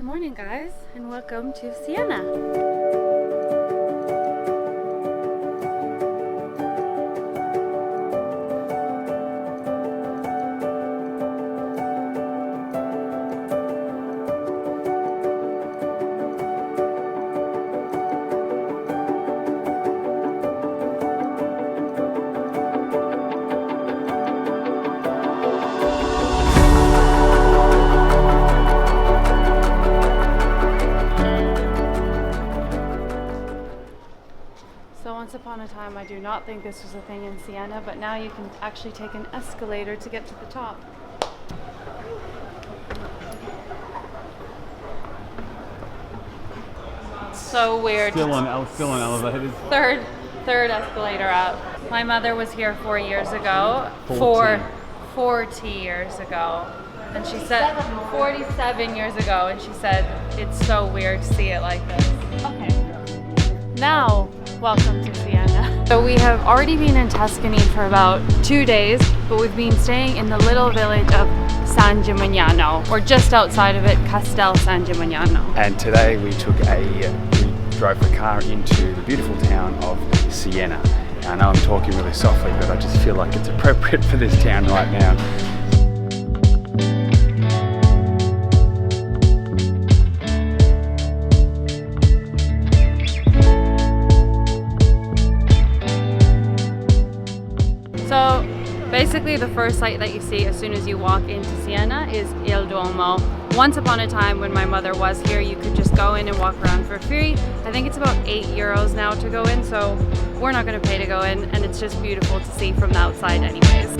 morning, guys, and welcome to Siena. Once upon a time, I do not think this was a thing in Siena, but now you can actually take an escalator to get to the top. So weird. Still on elevators. Third escalator up. My mother was here 4 years ago. 40 years ago. And she said 47 years ago, and she said it's so weird to see it like this. Okay. Now, welcome to Siena. So we have already been in Tuscany for about 2 days, but we've been staying in the little village of San Gimignano, or just outside of it, Castel San Gimignano. And today we drove the car into the beautiful town of Siena. I know I'm talking really softly, but I just feel like it's appropriate for this town right now. So basically the first sight that you see as soon as you walk into Siena is Il Duomo. Once upon a time when my mother was here, you could just go in and walk around for free. I think it's about €8 now to go in, so we're not going to pay to go in, and it's just beautiful to see from the outside anyways.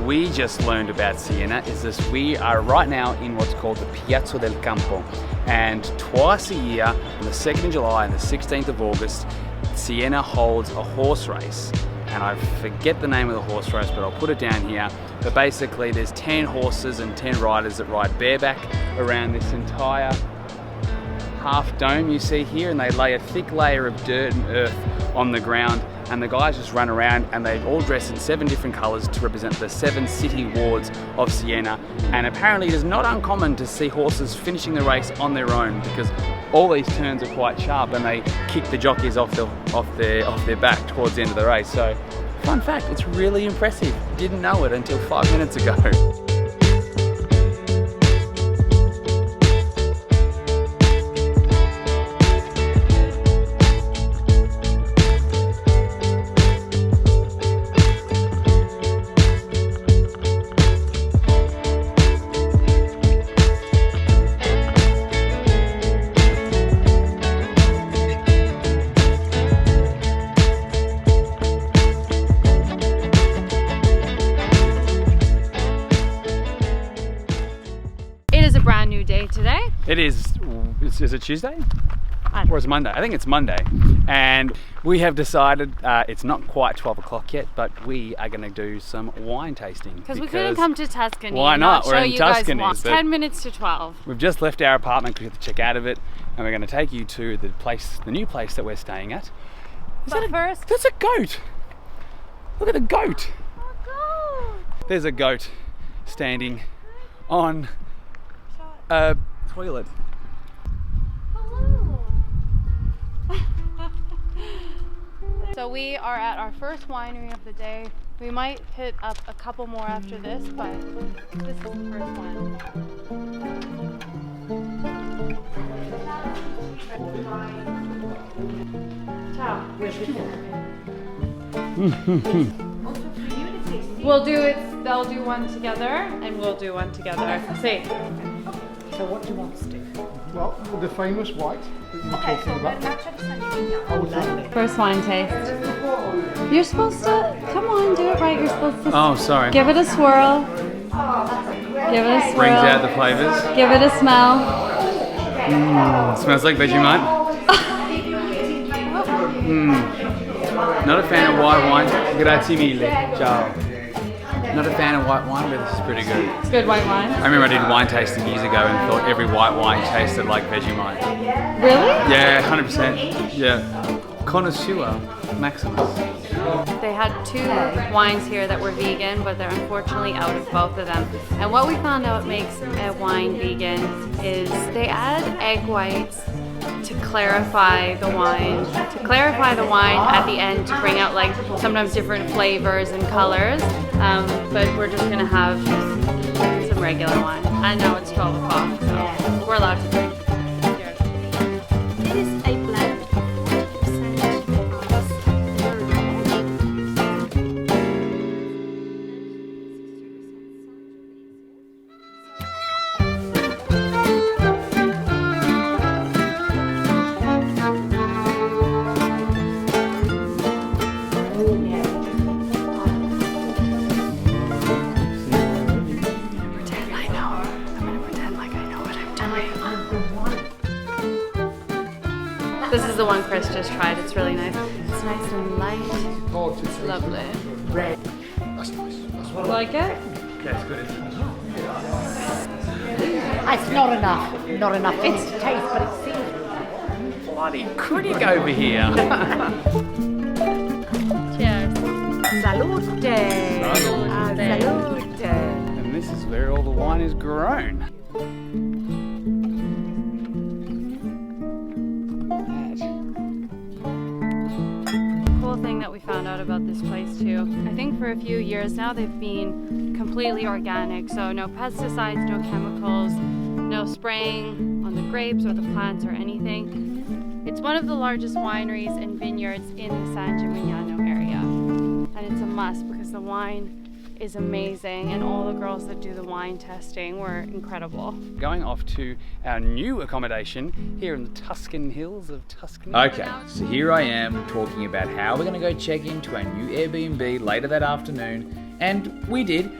We just learned about Siena is this: we are right now in what's called the Piazza del Campo, and twice a year, on the 2nd of July and the 16th of August, Siena holds a horse race. And I forget the name of the horse race, but I'll put it down here. But basically there's 10 horses and 10 riders that ride bareback around this entire half dome you see here, and they lay a thick layer of dirt and earth on the ground, and the guys just run around, and they all dress in 7 different colours to represent the 7 city wards of Siena. And apparently it is not uncommon to see horses finishing the race on their own, because all these turns are quite sharp and they kick the jockeys off their back towards the end of the race. So fun fact, it's really impressive. Didn't know it until 5 minutes ago. Brand new day today. It is it Tuesday? Or is it Monday? I think it's Monday. And we have decided, it's not quite 12 o'clock yet, but we are going to do some wine tasting. Because we couldn't come to Tuscany. Why not? We're in Tuscany. It's 10 minutes to 12. We've just left our apartment because we have to check out of it, and we're going to take you to the new place that we're staying at. First, that's a goat. Look at the goat. Oh, goat. There's a goat standing on a toilet. Hello. So we are at our first winery of the day. We might hit up a couple more after this, but this is the first one. Ciao. We'll do it. They'll do one together, and we'll do one together. See. So what do you want to do? Well, the famous white that you're talking about. Oh, lovely. First wine taste. You're supposed to, come on, do it right. You're supposed to. Oh, sorry. Give it a swirl. Give it a swirl. Brings out the flavours. Give it a smell. Smells like Vegemite. Not a fan of white wine. Grazie mille. Ciao. Not a fan of white wine, but this is pretty good. It's good white wine. I remember I did wine tasting years ago and thought every white wine tasted like Vegemite. Really? Yeah, 100%. Yeah. Connoisseur Maximus. They had 2 wines here that were vegan, but they're unfortunately out of both of them. And what we found out makes a wine vegan is they add egg whites to clarify the wine. At the end to bring out like sometimes different flavors and colors. But we're just gonna have some regular wine. And now it's 12 o'clock, so we're allowed to drink. Cheers. It is a blend of 40%. This is the one Chris just tried. It's really nice. It's nice and light. It's lovely. Red. That's nice. That's what Like it? Yeah, it's good. It's not enough. Not enough for its taste, but it seems Bloody critic over here. Cheers. salute. Salute. And this is where all the wine is grown. Cool thing that we found out about this place too. I think for a few years now they've been completely organic, so no pesticides, no chemicals, no spraying on the grapes or the plants or anything. It's one of the largest wineries and vineyards in the San Gimignano area, and it's a must because the wine is amazing and all the girls that do the wine testing were incredible. Going off to our new accommodation here in the Tuscan hills of Tuscany. Okay, so here I am talking about how we're going to go check into our new Airbnb later that afternoon, and we did,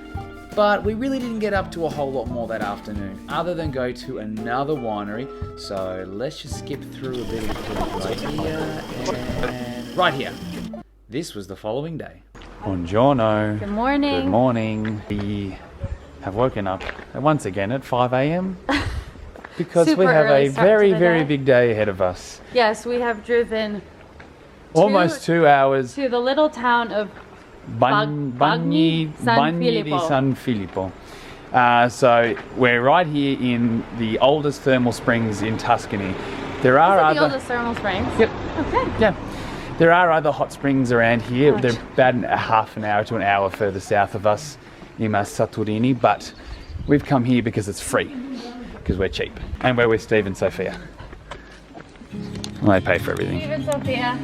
but we really didn't get up to a whole lot more that afternoon other than go to another winery. So let's just skip through a little bit right here and right here. This was the following day. Buongiorno. Good morning. Good morning. We have woken up once again at 5 a.m. because Super we have early a start to very, the very day. big day ahead of us. Yes, we have driven Almost 2 hours. to the little town of Bagni San di Filippo. San Filippo. So we're right here in the oldest thermal springs in Tuscany. There are the other. oldest thermal springs. Yep. Okay. Yeah. There are other hot springs around here. Ouch. They're about a half an hour to an hour further south of us, near Saturini, but we've come here because it's free, because we're cheap, and we're with Steve and Sophia. And they pay for everything. Steve and Sophia.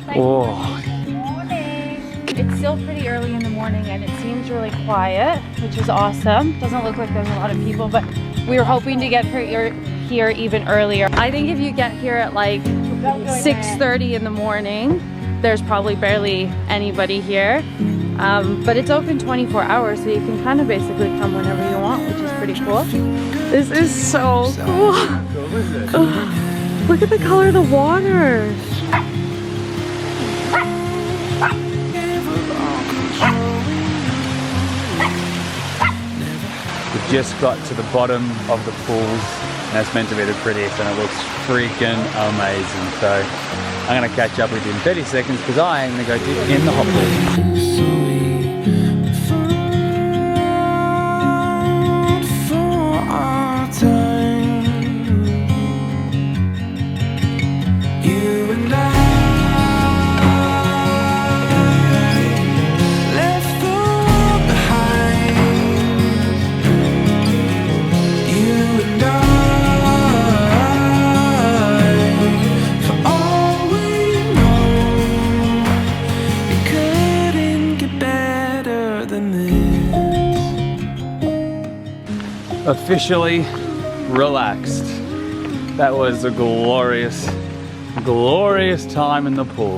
Oh, It's still pretty early in the morning and it seems really quiet, which is awesome. Doesn't look like there's a lot of people, but we were hoping to get here even earlier. I think if you get here at like 6:30 in the morning, there's probably barely anybody here. But it's open 24 hours, so you can kind of basically come whenever you want, which is pretty cool. This is so cool. Look at the color of the water. we've just got to the bottom of the pools, and that's meant to be the prettiest, and it looks freaking amazing. So I'm gonna catch up with you in 30 seconds because I am gonna go dip in the hot pool. Officially relaxed. That was a glorious, glorious time in the pool.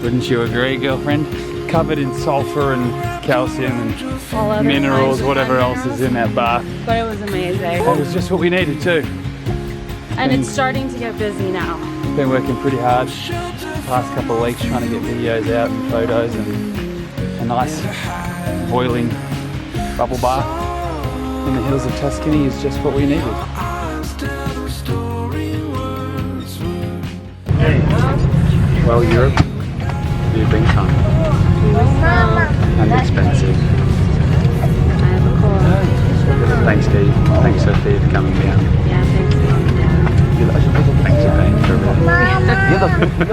Wouldn't you agree, girlfriend? Covered in sulfur and calcium and All other minerals, kinds of whatever else minerals. is in that bath. But it was amazing. That was just what we needed too. And it's starting to get busy now. Been working pretty hard the past couple of weeks trying to get videos out and photos and a nice boiling bubble bath in the hills of Tuscany is just what we needed. Well, Europe, you've been kind and expensive. I have a call. Thanks, Steve. Thanks, Sophie, for coming down. Yeah, thanks for coming down. Thanks for paying for everything.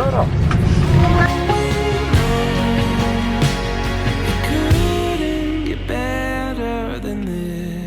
Couldn't get better than this.